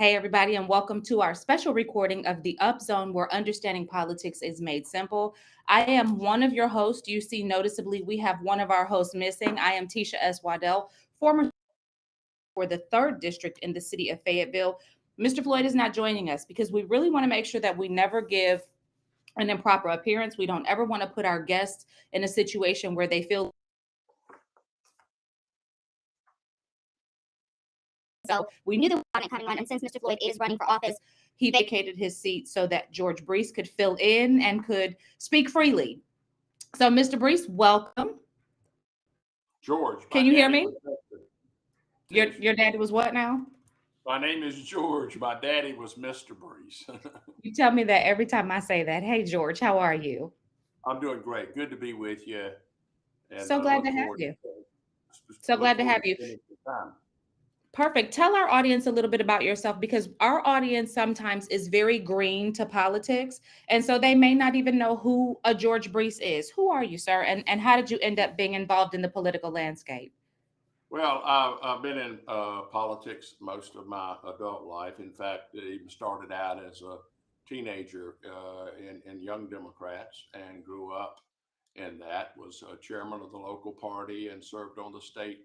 Hey, everybody, and welcome to our special recording of the Up Zone, where understanding politics is made simple. I am one of your hosts. You see, noticeably, we have one of our hosts missing. I am Tisha S. Waddell, former for the 3rd District in the city of Fayetteville. Mr. Floyd is not joining us because we really want to make sure that we never give an improper appearance. We don't ever want to put our guests in a situation where they feel. So we knew there was a coming on, and since Mr. Floyd is running for office, he vacated his seat so that George Breece could fill in and could speak freely. So, Mr. Breece, welcome. George. Can you hear me? Your daddy was what now? My name is George. My daddy was Mr. Breece. You tell me that every time I say that. Hey, George, how are you? I'm doing great. Good to be with you. And So glad to have you. So glad to have you. Perfect. Tell our audience a little bit about yourself, because our audience sometimes is very green to politics. And so they may not even know who a George Breece is. Who are you, sir? And how did you end up being involved in the political landscape? Well, I've been in politics most of my adult life. In fact, I even started out as a teenager in Young Democrats and grew up in that, was chairman of the local party and served on the state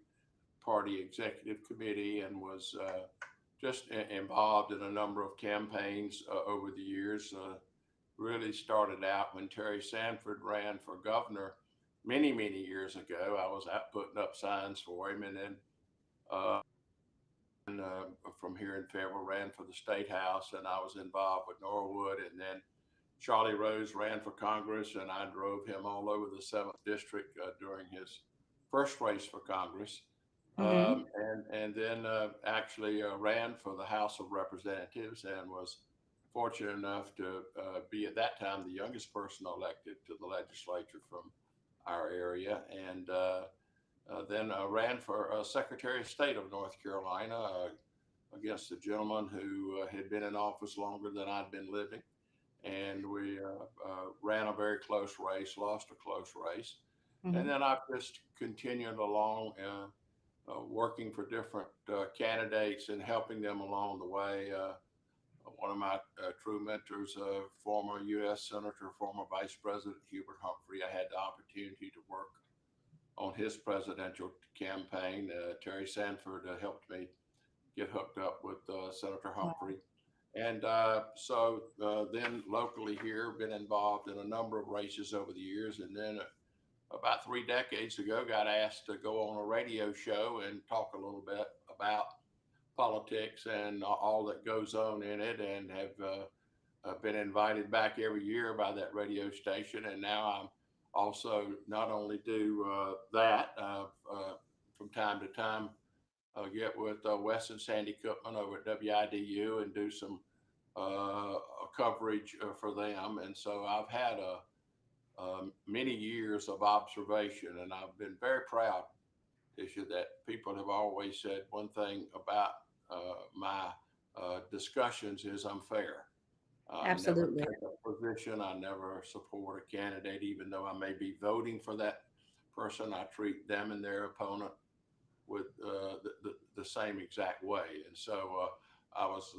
party executive committee, and was just involved in a number of campaigns over the years. Really started out when Terry Sanford ran for governor many, many years ago. I was out putting up signs for him, and then uh, from here in Fayetteville ran for the state house, and I was involved with Norwood, and then Charlie Rose ran for Congress, and I drove him all over the 7th district during his first race for Congress. Mm-hmm. And then actually ran for the House of Representatives, and was fortunate enough to be at that time the youngest person elected to the legislature from our area, and then ran for Secretary of State of North Carolina against a gentleman who had been in office longer than I'd been living. And we ran a very close race, lost a close race. Mm-hmm. And then I've just continued along working for different candidates and helping them along the way. One of my true mentors, former U.S. Senator, former Vice President Hubert Humphrey. I had the opportunity to work on his presidential campaign. Terry Sanford helped me get hooked up with Senator Humphrey. And so then locally here, been involved in a number of races over the years. And then about 3 decades ago, got asked to go on a radio show and talk a little bit about politics and all that goes on in it, and have been invited back every year by that radio station. And now I'm also not only do that from time to time, get with Wes and Sandy Cookman over at WIDU and do some coverage for them. And so I've had many years of observation, and I've been very proud, Tisha, that people have always said one thing about my discussions is I'm fair. I never Absolutely. take a position. I never support a candidate, even though I may be voting for that person. I treat them and their opponent with the same exact way. And so I was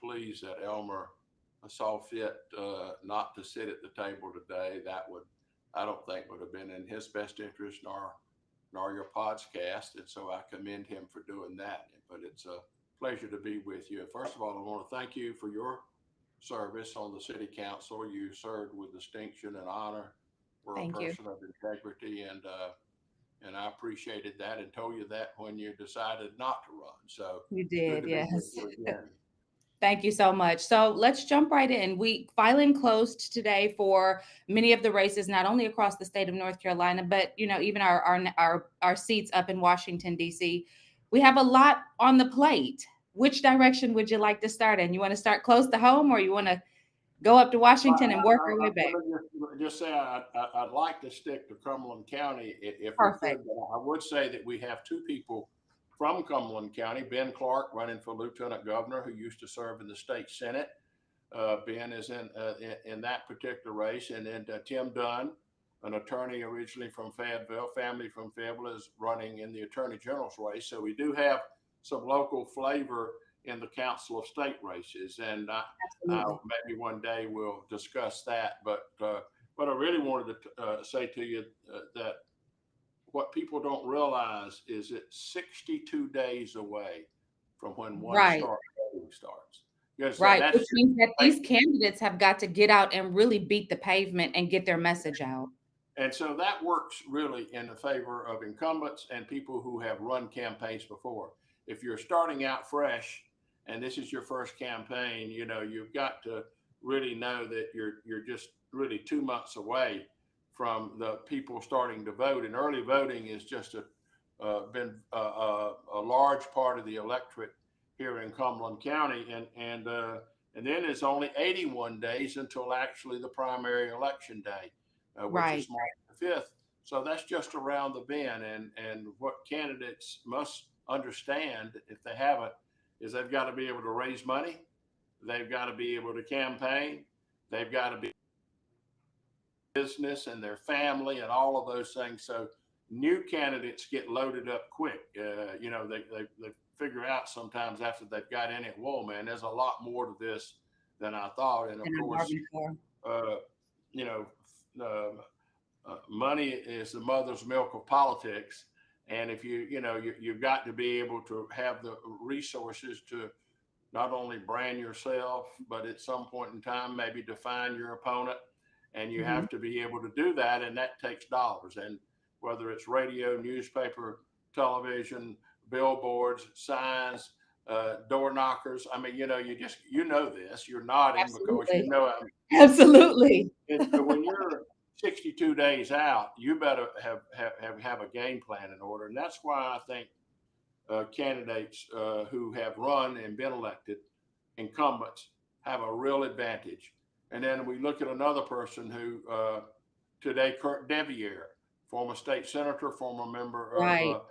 pleased that Elmer saw fit not to sit at the table today. That would, I don't think, would have been in his best interest, nor your podcast. And so I commend him for doing that. But it's a pleasure to be with you. First of all, I want to thank you for your service on the city council. You served with distinction and honor. Were a Thank you. person of integrity, and I appreciated that and told you that when you decided not to run. So You good did, to be with yes. you again. Thank you so much. So let's jump right in. We filing closed today for many of the races, not only across the state of North Carolina, but even our seats up in Washington, D.C. We have a lot on the plate. Which direction would you like to start in? You want to start close to home, or you want to go up to Well, Washington and work our way back? let me just say I'd like to stick to Cumberland County if we Perfect. could, but I would say that we have 2 people from Cumberland County. Ben Clark, running for lieutenant governor, who used to serve in the state senate. Ben is in that particular race, and then Tim Dunn, an attorney originally from Fayetteville, family from Fayetteville, is running in the attorney general's race. So we do have some local flavor in the Council of State races. And Absolutely. maybe one day we'll discuss that. But what I really wanted to say to you that what people don't realize is it's 62 days away from when one Right. start voting starts. You understand? Right. That's Which just means that like, these candidates have got to get out and really beat the pavement and get their message out. and so that works really in the favor of incumbents and people who have run campaigns before. If you're starting out fresh and this is your first campaign, you know, you've got to really know that you're just really 2 months away from the people starting to vote. And early voting is just been a large part of the electorate here in Cumberland County, and then it's only 81 days until actually the primary election day, which Right. is March the 5th. So that's just around the bend. And what candidates must understand, if they haven't, is they've got to be able to raise money, they've got to be able to campaign, they've got to be business and their family and all of those things. So new candidates get loaded up quick. You know, they figure out sometimes after they've got in it, whoa, man, there's a lot more to this than I thought. And of And I course, bargained for. uh, you know, money is the mother's milk of politics. And if you've got to be able to have the resources to not only brand yourself, but at some point in time, maybe define your opponent. And you Mhm. have to be able to do that. And that takes dollars. And whether it's radio, newspaper, television, billboards, signs, door knockers. I mean, you know this, you're nodding because you Absolutely. know Absolutely. and so when you're 62 days out, you better have a game plan in order. And that's why I think candidates who have run and been elected, incumbents, have a real advantage. And then we look at another person who today, Kurt Deviere, former state senator, former member of Right.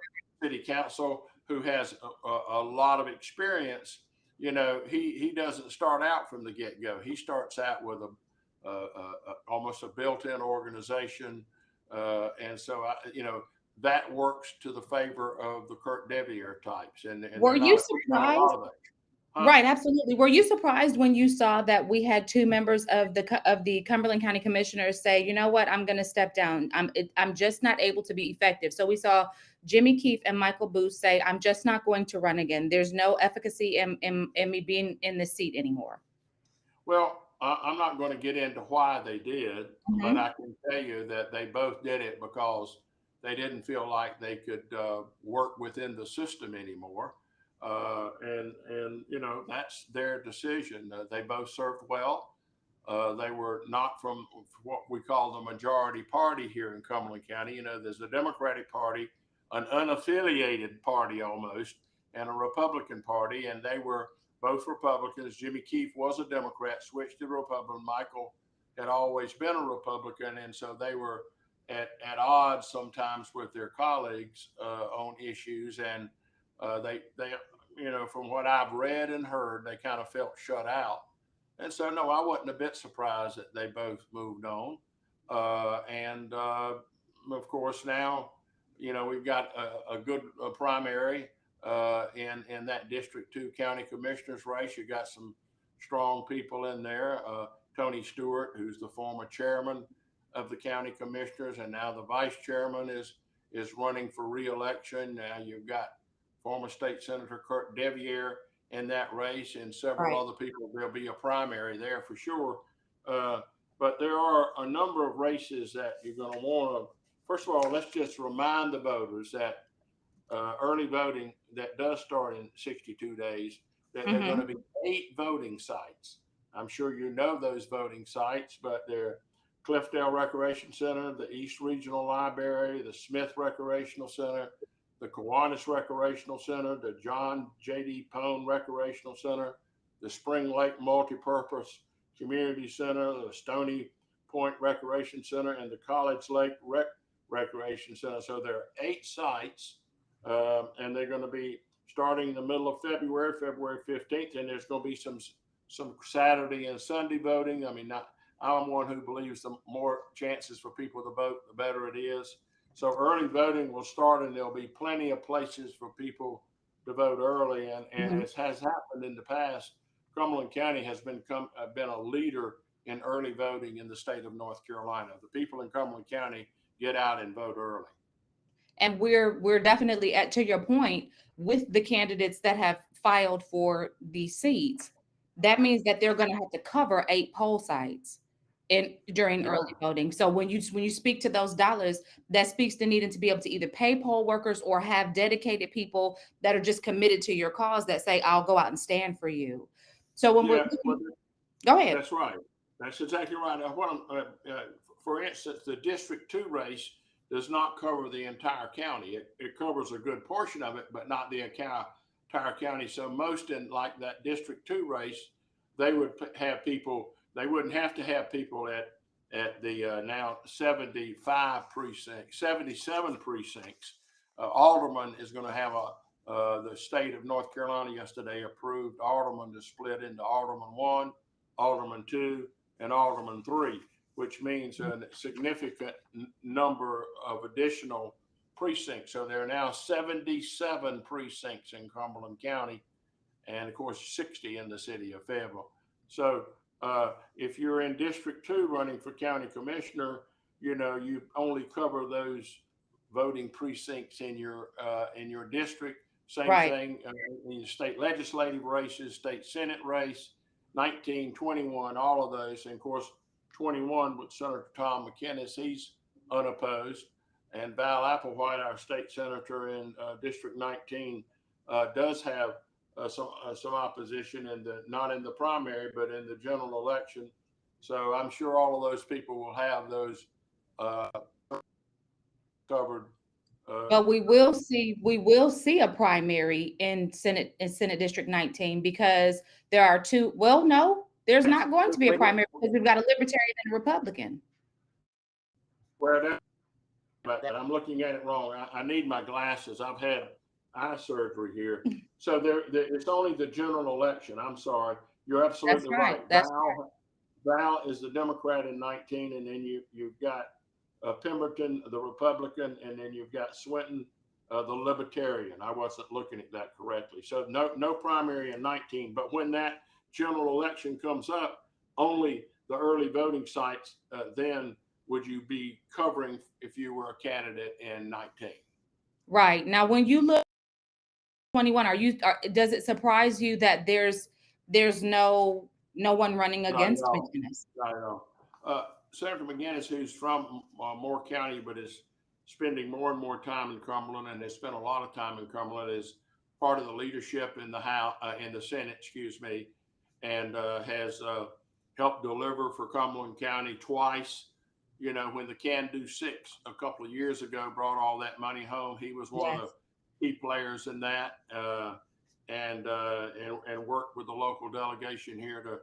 city council, who has a lot of experience. You know, he doesn't start out from the get go. He starts out with almost a built-in organization, and so that works to the favor of the Kurt Deviere types, and Were they're you not a surprised? lot of those, huh? Right, absolutely. Were you surprised when you saw that we had two members of the Cumberland County Commissioners say, "You know what? I'm going to step down. I'm just not able to be effective." So we saw Jimmy Keefe and Michael Booth say, "I'm just not going to run again. There's no efficacy in me being in the seat anymore." Well, I'm not going to get into why they did, but Mhm. I can tell you that they both did it because they didn't feel like they could work within the system anymore, and that's their decision. They both served well. They were not from what we call the majority party here in Cumberland County. You know, there's a Democratic Party, an unaffiliated party almost, and a Republican Party, and they were both Republicans. Jimmy Keefe was a Democrat, switched to Republican. Michael had always been a Republican, and so they were at odds sometimes with their colleagues on issues, and they from what I've read and heard, they kind of felt shut out. And so, no, I wasn't a bit surprised that they both moved on. And of course, now, we've got a good primary in that District 2 County Commissioner's race. You got some strong people in there. Tony Stewart, who's the former chairman of the county commissioners, and now the vice chairman is running for reelection. Now you've got former state senator Kurt Deviere in that race, and several Right. other people. There'll be a primary there for sure. Uh, but there are a number of races that you're going to want to. First of all, let's just remind the voters that early voting that does start in 62 days, that there are going to Mhm. be 8 voting sites. I'm sure you know those voting sites, but they're Cliffdale Recreation Center, the East Regional Library, the Smith Recreational Center, the Kiwanis Recreational Center, the John J.D. Pone Recreational Center, the Spring Lake Multipurpose Community Center, the Stony Point Recreation Center, and the College Lake Recreation Center. So there are 8 sites, and they're going to be starting in the middle of February, February 15th, and there's going to be some Saturday and Sunday voting. I mean, I'm one who believes the more chances for people to vote, the better it is. So early voting will start, and there'll be plenty of places for people to vote early, and Mhm. as has happened in the past, Cumberland County has been a leader in early voting in the state of North Carolina. The people in Cumberland County get out and vote early. And we're definitely at, to your point, with the candidates that have filed for these seats, that means that they're going to have to cover 8 poll sites in during Yeah, early voting. So when you speak to those dollars, that speaks to needing to be able to either pay poll workers or have dedicated people that are just committed to your cause that say, I'll go out and stand for you. So when we're yeah. Well, go ahead. that's right. That's exactly right. For instance, the District 2 race does not cover the entire county. It covers a good portion of it, but not the entire county. So most in like that District 2 race, they would have people, they wouldn't have to have people at the now 75 precincts, 77 precincts. Alderman is going to have the state of North Carolina yesterday approved Alderman to split into Alderman 1, Alderman 2, and Alderman 3, which means a significant number of additional precincts. So there are now 77 precincts in Cumberland County, and of course 60 in the city of Fayetteville. So if you're in District 2 running for county commissioner, you only cover those voting precincts in your district. Same Right. thing in your state legislative races, state senate race, 19, 21, all of those. And of course, 21 with Senator Tom McInnes, he's unopposed. And Val Applewhite, our state senator in District 19, does have some opposition not in the primary, but in the general election. So I'm sure all of those people will have those uh, covered. Uh, But we will see a primary in Senate District 19 because there are two. Well, no, there's not going to be a primary because we've got a libertarian and a Republican. where that, but I'm looking at it wrong. I need my glasses. I've had eye surgery here, so it's only the general election. I'm sorry. You're That's absolutely right. right. That's Val is the Democrat in 19, and then you've got Pemberton, the Republican, and then you've got Swinton, the Libertarian. I wasn't looking at that correctly. So no primary in 19. But when that general election comes up, only the early voting sites then would you be covering if you were a candidate in 19. right. Now, when you look 21, does it surprise you that there's no one running Not at against all. McGinnis? Not at all. Senator McInnes, who's from Moore County, but is spending more and more time in Cumberland, and has spent a lot of time in Cumberland, is part of the leadership in the House, in the Senate, excuse me, and has helped deliver for Cumberland County twice. When the Can Do Six a couple of years ago brought all that money home, he was one of the Yes. key players in that, and worked with the local delegation here to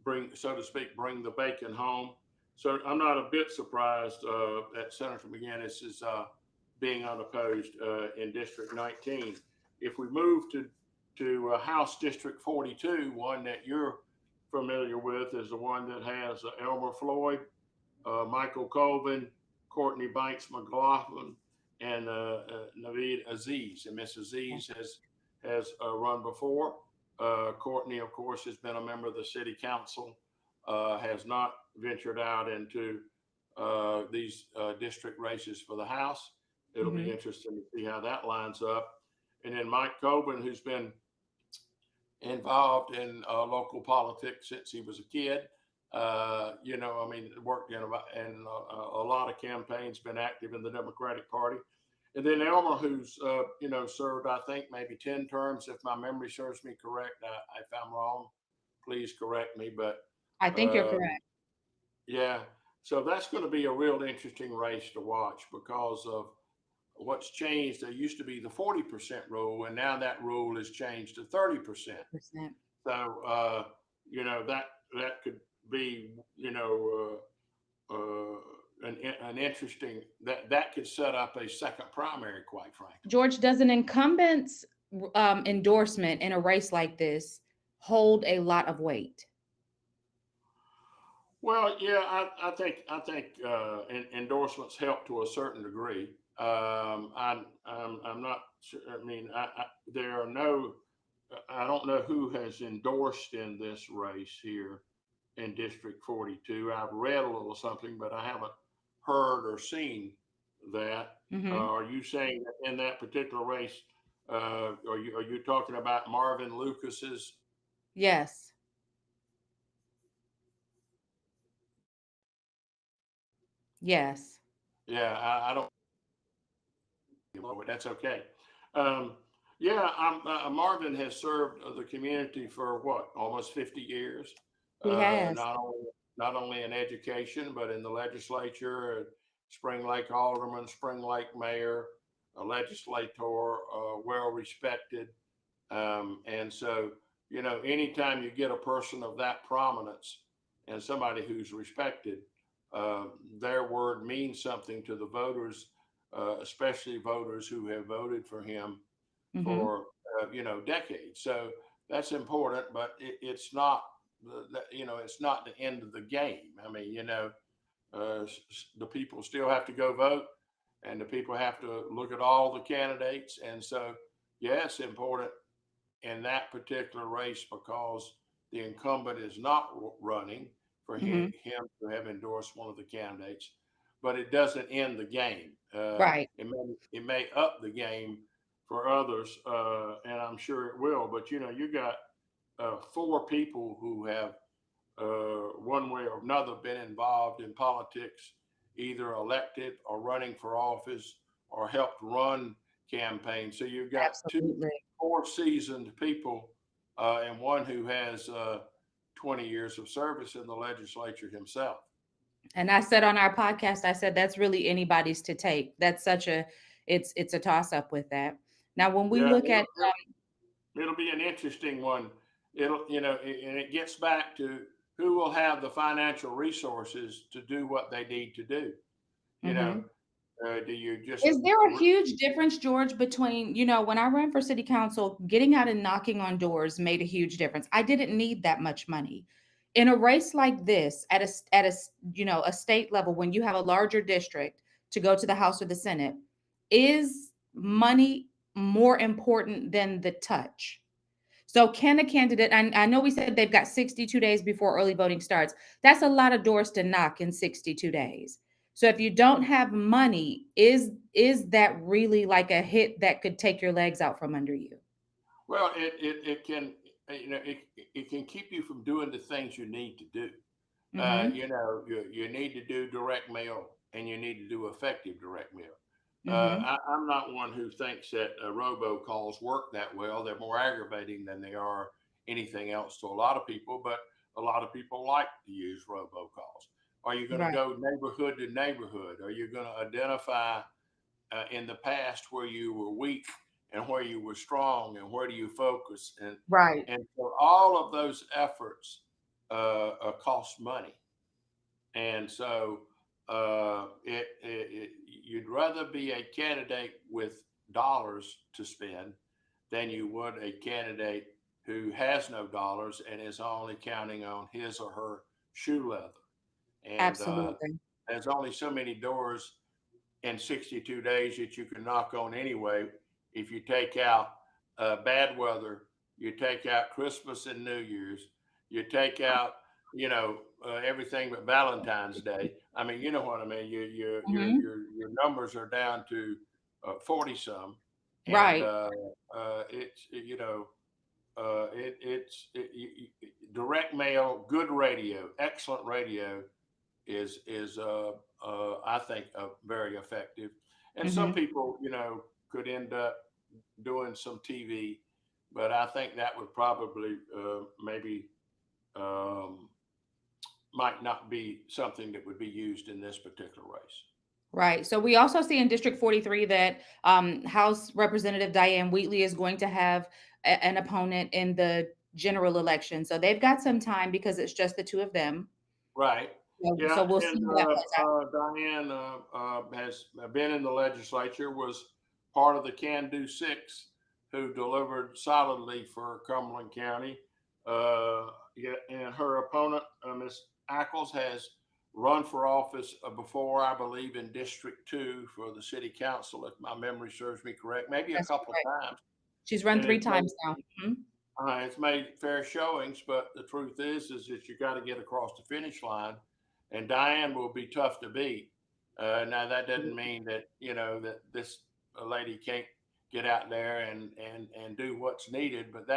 bring, so to speak, bring the bacon home. So I'm not a bit surprised that Senator McInnes is being unopposed in District 19. If we move to House District 42, one that you're familiar with is the one that has Elmer Floyd, Michael Colvin, Courtney Banks McLaughlin, and Naveed Aziz. And Miss Aziz has run before. Courtney, of course, has been a member of the city council, has not ventured out into these district races for the House. It'll be Mhm. interesting to see how that lines up. And then Mike Coburn, who's been involved in local politics since he was a kid. I mean, worked in a lot of campaigns, been active in the Democratic Party. And then Elmer, who's served, I think, maybe 10 terms, if my memory serves me correct. If I'm wrong, please correct me. But I think you're uh, correct. yeah, so that's going to be a real interesting race to watch because of what's changed. There used to be the 40% rule, and now that rule is changed to 30%. Percent. So that could be an interesting that could set up a second primary, quite frankly. George, does an incumbent's endorsement in a race like this hold a lot of weight? Well, yeah, I think endorsements help to a certain degree. I'm not I mean, there are no, I don't know who has endorsed in this race here in District 42. I've read a little something, but I haven't heard or seen that. Hmm. Are you saying that in that particular race, are you talking about Marvin Lucas's? Yes. Yes. Yeah, I don't. That's okay. Um, yeah, Marvin has served the community for what, almost 50 years. He has. Not only in education, but in the legislature, Spring Lake Alderman, Spring Lake Mayor, a legislator, well respected. And so, anytime you get a person of that prominence and somebody who's respected, uh, their word means something to the voters, especially voters who have voted for him Hmm. for decades. So that's important, but it's not it's not the end of the game. I mean, the people still have to go vote, and the people have to look at all the candidates, and so yeah, it's important in that particular race because the incumbent is not running for him, Hmm. to have endorsed one of the candidates, but it doesn't end the game. Right. It may up the game for others, and I'm sure it will. But you got four people who have, one way or another, been involved in politics, either elected or running for office or helped run campaigns. So you've got two Absolutely. four seasoned people, and one who has 20 years of service in the legislature himself. And I said on our podcast, I said that's really anybody's to take. That's such a it's a toss up with that. Now, when we Yeah, look at it'll be an interesting one. And it gets back to who will have the financial resources to do what they need to do. You know, mhm. do you just Is there a huge difference, George, between, when I ran for city council, getting out and knocking on doors made a huge difference. I didn't need that much money. In a race like this, a state level, when you have a larger district to go to the House or the Senate, is money more important than the touch? So can a candidate, I know we said they've got 62 days before early voting starts. That's a lot of doors to knock in 62 days. So if you don't have money, is that really like a hit that could take your legs out from under you? well, it can, it can keep you from doing the things you need to do. Mm-hmm. You need to do direct mail, and you need to do effective direct mail. Mm-hmm. I'm not one who thinks that robocalls work that well. They're more aggravating than they are anything else to a lot of people, but a lot of people like to use robocalls. Are you going to Right. go neighborhood to neighborhood? Are you going to identify in the past where you were weak and where you were strong, and where do you focus? and Right. and for all of those efforts cost money. And so you'd rather be a candidate with dollars to spend than you would a candidate who has no dollars and is only counting on his or her shoe leather. And Absolutely. there's only so many doors in 62 days that you can knock on anyway. If you take out bad weather, you take out Christmas and New Year's, you take out, everything but Valentine's Day. I mean, you know what I mean. Mm-hmm. Your numbers are down to 40 some, and Right. it's direct mail, good radio, excellent radio is I think very effective. And some Mm-hmm. people, could end up doing some TV, but I think that would probably maybe um, might not be something that would be used in this particular race. Right. So we also see in District 43 that House Representative Diane Wheatley is going to have an opponent in the general election. So they've got some time because it's just the two of them. Right. So Yeah, we'll see and how that plays out. Diane has been in the legislature, was part of the Can Do Six, who delivered solidly for Cumberland County. Yeah, and her opponent, Ms. Ackles, has run for office before, I believe, in District 2 for the city council, if my memory serves me correct, maybe a That's couple correct. of times. She's run And three times now. Mhm. it's made fair showings, but the truth is that you got to get across the finish line, and Diane will be tough to beat. Now that doesn't mean that that this lady can't get out there and do what's needed, but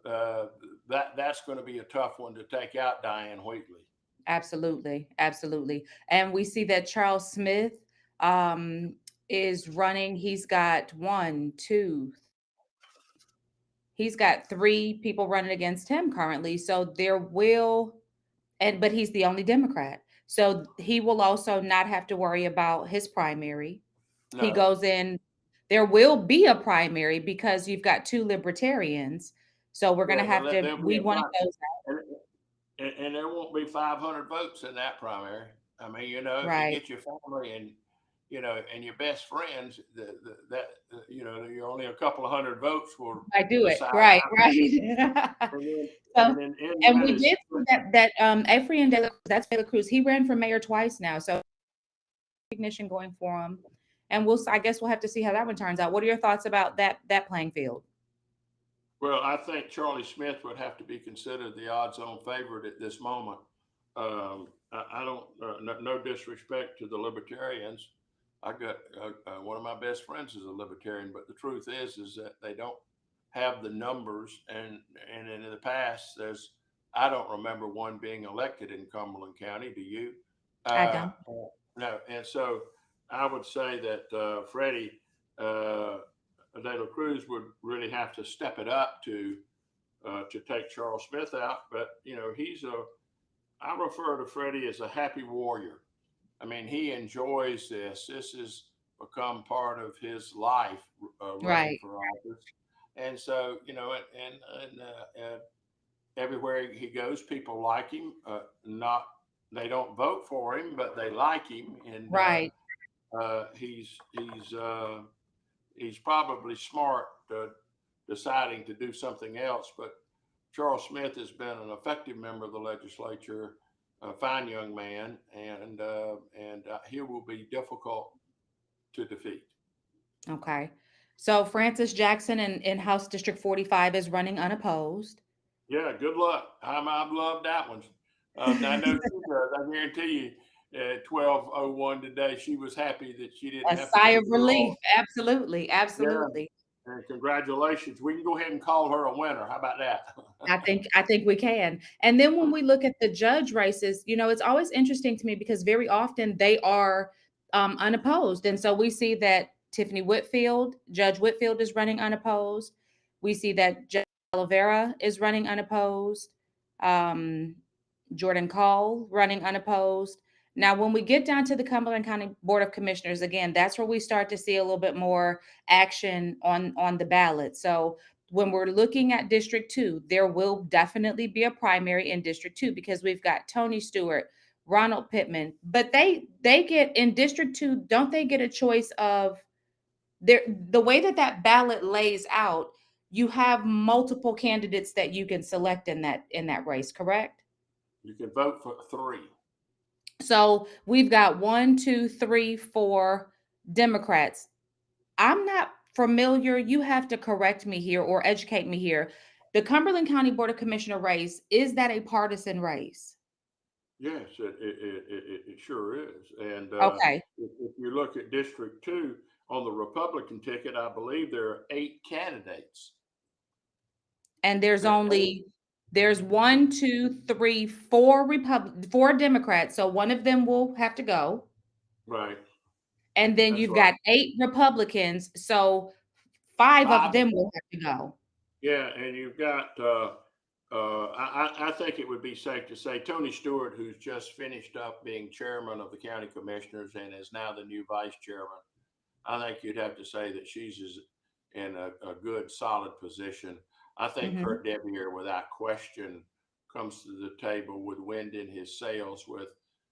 uh, that's going to be a tough one to take out Diane Wheatley. Absolutely, absolutely. And we see that Charles Smith um, is running. He's got three people running against him currently. So there will, but he's the only Democrat. So he will also not have to worry about his primary. He No, goes in, there will be a primary because you've got two libertarians. So we're going to yeah, have to there'll be weed a one of fight, those and, and there won't be 500 votes in that primary. I mean, out. if you Right. get your family and and your best friends, that you're only a couple of hundred votes will I do it. decide Right, how. right. And then, So, and then in and that we is did see that Efrain de la Cruz, that's de la Cruz. He ran for mayor twice now, so recognition going for him. And I guess we'll have to see how that one turns out. What are your thoughts about that playing field? well, I think Charlie Smith would have to be considered the odds-on favorite at this moment. I don't, no disrespect to the Libertarians. I got one of my best friends is a Libertarian, but the truth is that they don't have the numbers, and in the past, I don't remember one being elected in Cumberland County. Do you? I Uh, don't. no, and so I would say that Freddie. Uh, De La Cruz would really have to step it up to take Charles Smith out. But I refer to Freddie as a happy warrior. I mean, he enjoys this. This has become part of his life, running Right, for office. And so, everywhere he goes, people like him. Not They don't vote for him, but they like him, and right. he's probably smart, deciding to do something else. But Charles Smith has been an effective member of the legislature, a fine young man, and he will be difficult to defeat. Okay. So Francis Jackson in House District 45 is running unopposed. Yeah, good luck. I've loved that one. I know she does. I guarantee you, at 12:01 today, she was happy that she didn't A have to sigh of withdraw. relief. Absolutely, Yeah, absolutely. and congratulations. We can go ahead and call her a winner. How about that? I think we can. And then when we look at the judge races, it's always interesting to me because very often they are unopposed. And so we see that Judge Whitfield is running unopposed. We see that Judge Oliveira is running unopposed. Um, Jordan Call running unopposed. Now, when we get down to the Cumberland County Board of Commissioners, again, that's where we start to see a little bit more action on the ballot. So when we're looking at District 2, there will definitely be a primary in District 2 because we've got Tony Stewart, Ronald Pittman, but they get in District 2, don't they get a choice of the way that ballot lays out, you have multiple candidates that you can select in that race, correct? You can vote for three. So we've got one, two, three, four Democrats. I'm not familiar. You have to correct me here or educate me here. The Cumberland County Board of Commissioner race, is that a partisan race? Yes, it sure is. And Okay. if you look at District 2 on the Republican ticket, I believe there are 8 candidates. And There are eight. there's one, two, three, four Democrats. So one of them will have to go. Right. And then That's you've right. got eight Republicans. So five of Five. them will have to go. Yeah, and you've got. I think it would be safe to say Tony Stewart, who's just finished up being chairman of the county commissioners and is now the new vice chairman. I think you'd have to say that she's in a good, solid position. I think Mhm. Kurt Devier, without question, comes to the table with wind in his sails, with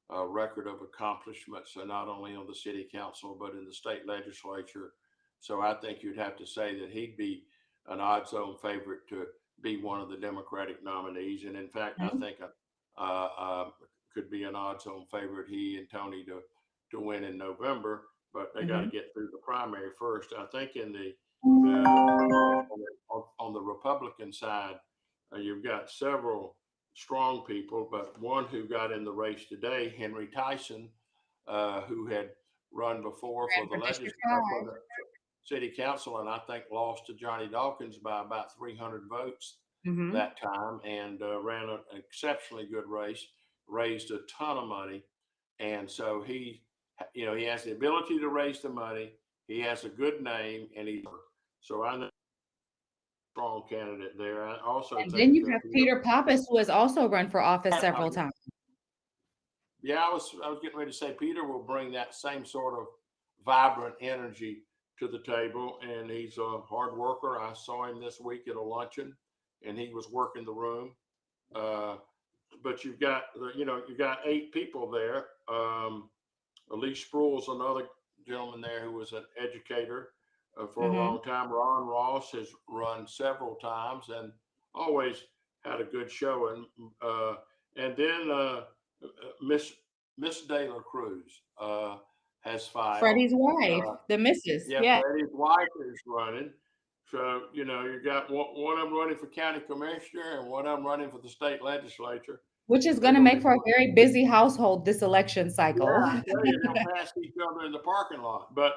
a record of accomplishments, not only on the city council, but in the state legislature. So I think you'd have to say that he'd be an odds on favorite to be one of the Democratic nominees. And in fact, I Mhm. think uh, uh, could be an odds-on favorite, he and Tony, to win in November. But they got to Hmm. get through the primary first. I think in the on the Republican side, you've got several strong people, but one who got in the race today, Henry Tyson, who had run before for Ran the for District for 5. the city council, and I think lost to Johnny Dawkins by about 300 votes Hmm. that time, and ran an exceptionally good race, raised a ton of money, and so he has the ability to raise the money. He has a good name, and so I know strong candidate there. I also And think then you have Peter Pappas, who has also run for office several times. yeah, I was getting ready to say Peter will bring that same sort of vibrant energy to the table, and he's a hard worker. I saw him this week at a luncheon, and he was working the room. Uh, but you've got 8 people there. Lee Spruill's another gentleman there who was an educator for a Hmm. long time. Ron Ross has run several times and always had a good showing. And then Miss Miss De La Cruz has filed. Freddie's wife, Uh, the missus. yeah, Yeah. Freddie's wife is running. So, you got one of them running for county commissioner and one of them running for the state legislature. Which is They're going to going to make be for a very busy household this election yeah, cycle. I tell you, they'll pass each other in the parking lot. But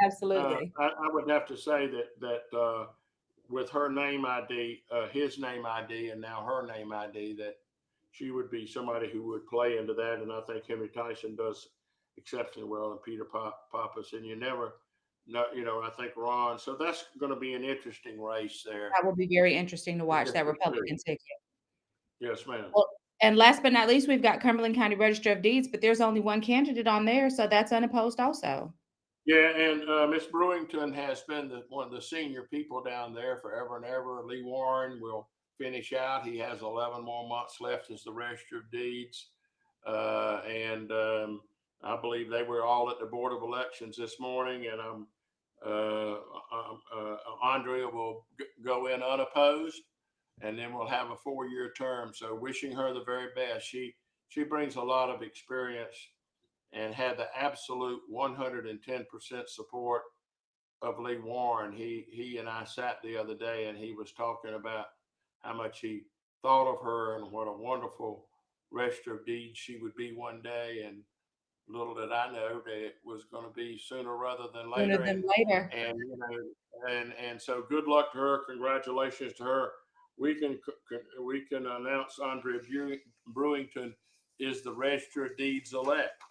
Absolutely. I would have to say that with her name ID, his name ID, and now her name ID, that she would be somebody who would play into that. And I think Henry Tyson does exceptionally well, and Peter Pappas, and you never know, I think Ron. So that's going to be an interesting race there That will be very interesting to in watch, that District 2. Republican ticket. Yes, ma'am. Well, and last but not least, we've got Cumberland County Register of Deeds, but there's only one candidate on there, so that's unopposed also. Yeah, and Miss Brewington has been one of the senior people down there forever and ever. Lee Warren will finish out. He has 11 more months left as the Register of Deeds. And I believe they were all at the Board of Elections this morning, and Andrea will go in unopposed, and then we'll have a 4-year term. So wishing her the very best. She brings a lot of experience and had the absolute 110% support of Lee Warren. He and I sat the other day, and he was talking about how much he thought of her and what a wonderful Register of Deeds she would be one day. And little did I know that it was going to be sooner rather than Sooner later. than later. And and so good luck to her. Congratulations to her. We can announce Andrea Brewington is the Register of Deeds elect.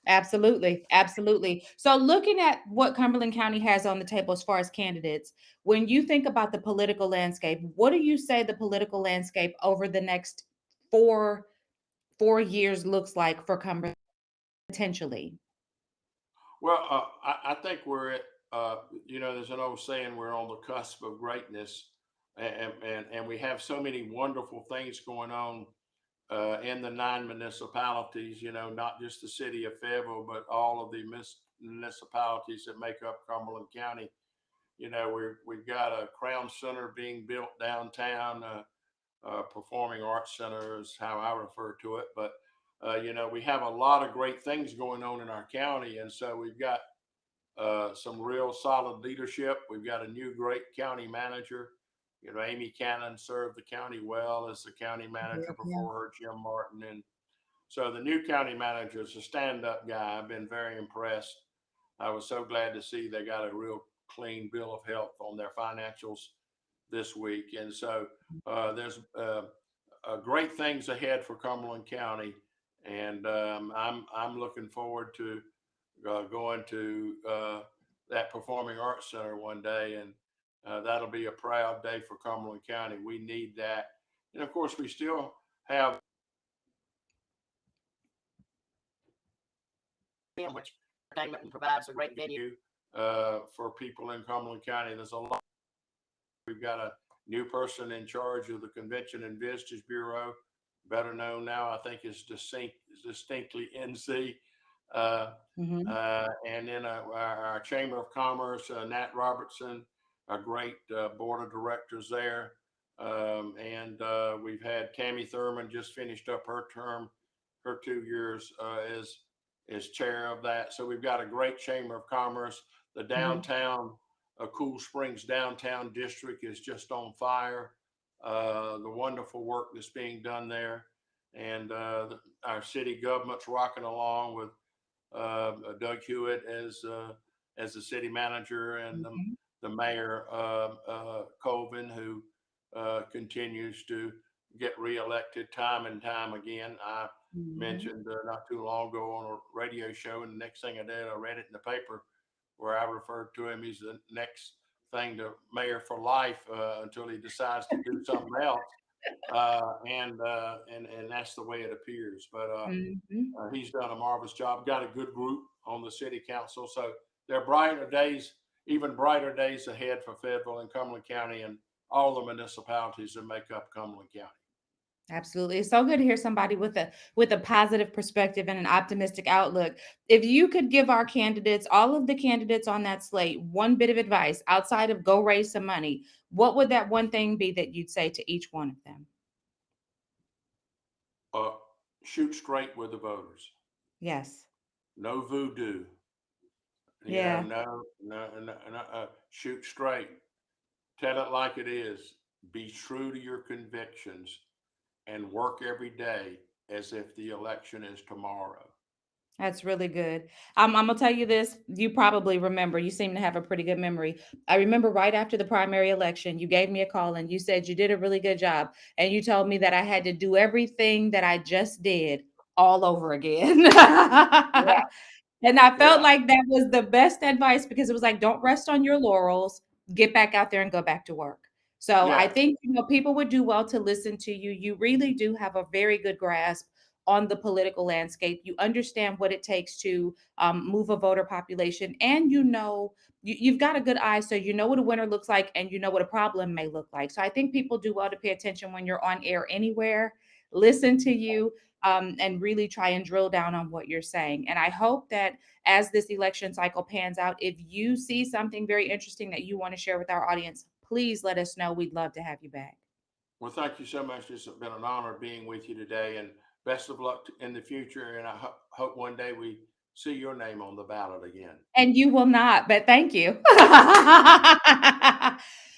Absolutely. Absolutely. So, looking at what Cumberland County has on the table as far as candidates, when you think about the political landscape, what do you say the political landscape over the next four four years looks like for Cumberland potentially? Well, I think we're at, there's an old saying, we're on the cusp of greatness, and we have so many wonderful things going on in the 9 municipalities, not just the city of Fayetteville, but all of the municipalities that make up Cumberland County. We've got a Crown Center being built downtown, performing arts center is how I refer to it. But we have a lot of great things going on in our county, and so we've got some real solid leadership. We've got a new great county manager. Amy Cannon served the county well as the county manager Yeah. before her, Jim Martin, and so the new county manager is a stand-up guy. I've been very impressed. I was so glad to see they got a real clean bill of health on their financials this week, and so there's great things ahead for Cumberland County, and I'm looking forward to going to that Performing Arts Center one day, and that'll be a proud day for Cumberland County. We need that, and of course, we still have which entertainment provides a great venue for people in Cumberland County. There's a lot. We've got a new person in charge of the Convention and Visitors Bureau, better known now, I think, is distinctly NC. Hmm. And then our Chamber of Commerce, Nat Robertson, a great board of directors there. And we've had Tammy Thurman just finished up her term her 2 years as chair of that. So we've got a great chamber of commerce. The Mhm. downtown Cool Springs downtown district is just on fire. The wonderful work that's being done there, and our city government's rocking along with Doug Hewitt as the city manager, and Mhm. the mayor Colvin, who continues to get reelected time and time again. I Mhm. mentioned not too long ago on a radio show, and the next thing I did, I read it in the paper where I referred to him. He's the next thing to mayor for life until he decides to do something else, and that's the way it appears. But Mhm. he's done a marvelous job. Got a good group on the city council, so there are brighter days, even brighter days ahead for Fayetteville and Cumberland County and all the municipalities that make up Cumberland County. Absolutely. It's so good to hear somebody with a positive perspective and an optimistic outlook. If you could give our candidates, all of the candidates on that slate, one bit of advice outside of go raise some money, what would that one thing be that you'd say to each one of them? Uh, Shoot straight with the voters. Yes. No voodoo. Yeah. No. Shoot straight. Tell it like it is. Be true to your convictions and work every day as if the election is tomorrow. That's really good. I'm gonna tell you this. You probably remember. You seem to have a pretty good memory. I remember right after the primary election, you gave me a call and you said you did a really good job, and you told me that I had to do everything that I just did all over again. Yeah, And I felt yeah, like that was the best advice because it was like, don't rest on your laurels, get back out there and go back to work. So I yes. think, people would do well to listen to you. You really do have a very good grasp on the political landscape. You understand what it takes to move a voter population, and you've got a good eye, so you know what a winner looks like, and you know what a problem may look like. So I think people do well to pay attention when you're on air anywhere, listen to you, and really try and drill down on what you're saying. And I hope that as this election cycle pans out, if you see something very interesting that you want to share with our audience, please let us know. We'd love to have you back. Well, thank you so much. It's been an honor being with you today, and best of luck in the future. And I hope one day we see your name on the ballot again. And you will not, but thank you.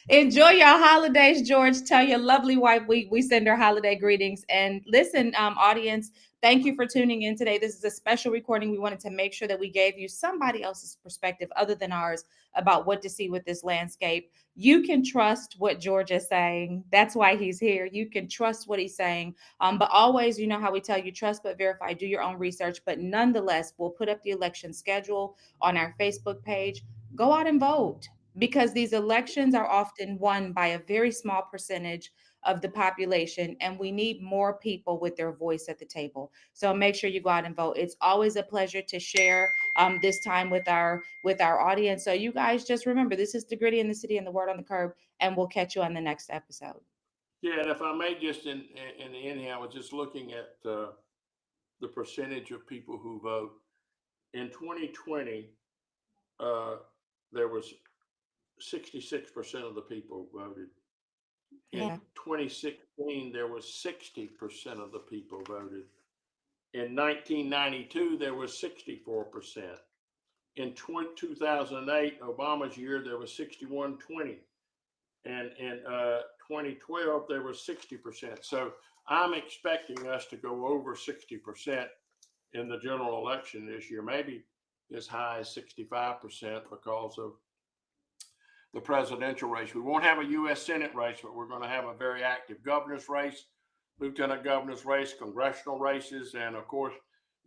Enjoy your holidays, George. Tell your lovely wife we send her holiday greetings. And listen, audience, thank you for tuning in today. This is a special recording. We wanted to make sure that we gave you somebody else's perspective other than ours about what to see with this landscape. You can trust what George is saying. That's why he's here. You can trust what he's saying. But always, you know how we tell you, trust but verify, do your own research. But nonetheless, we'll put up the election schedule on our Facebook page. Go out and vote, because these elections are often won by a very small percentage of the population, and we need more people with their voice at the table. So make sure you go out and vote. It's always a pleasure to share this time with our audience. So you guys just remember, this is the Gritty in the City and the Word on the Curb, and we'll catch you on the next episode. Yeah, and if I may, just in the end here, I was just looking at the percentage of people who vote. In 2020, uh, there was 66% of the people voted. In Yeah. 2016, there was 60% of the people voted. In 1992, there was 64%. In 2008, Obama's year, there was 61-20. And in 2012, there was 60%. So I'm expecting us to go over 60% in the general election this year, maybe as high as 65% because of the presidential race. We won't have a U.S. Senate race, but we're going to have a very active governor's race, lieutenant governor's race, congressional races, and of course,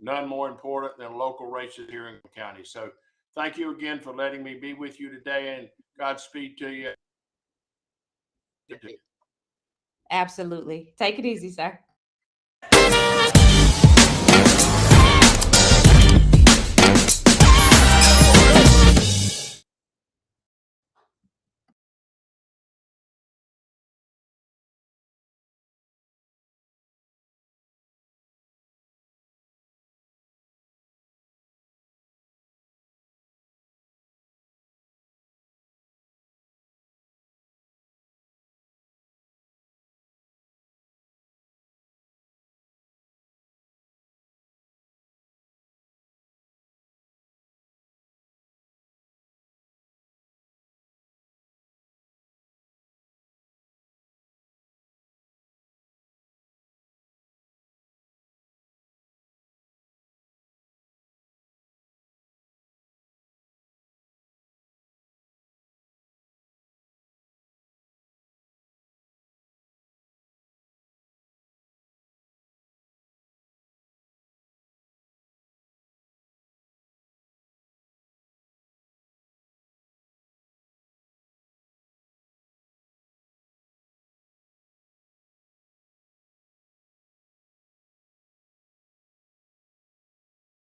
none more important than local races here in the county. So thank you again for letting me be with you today, and Godspeed to you. Absolutely. Take it easy, sir.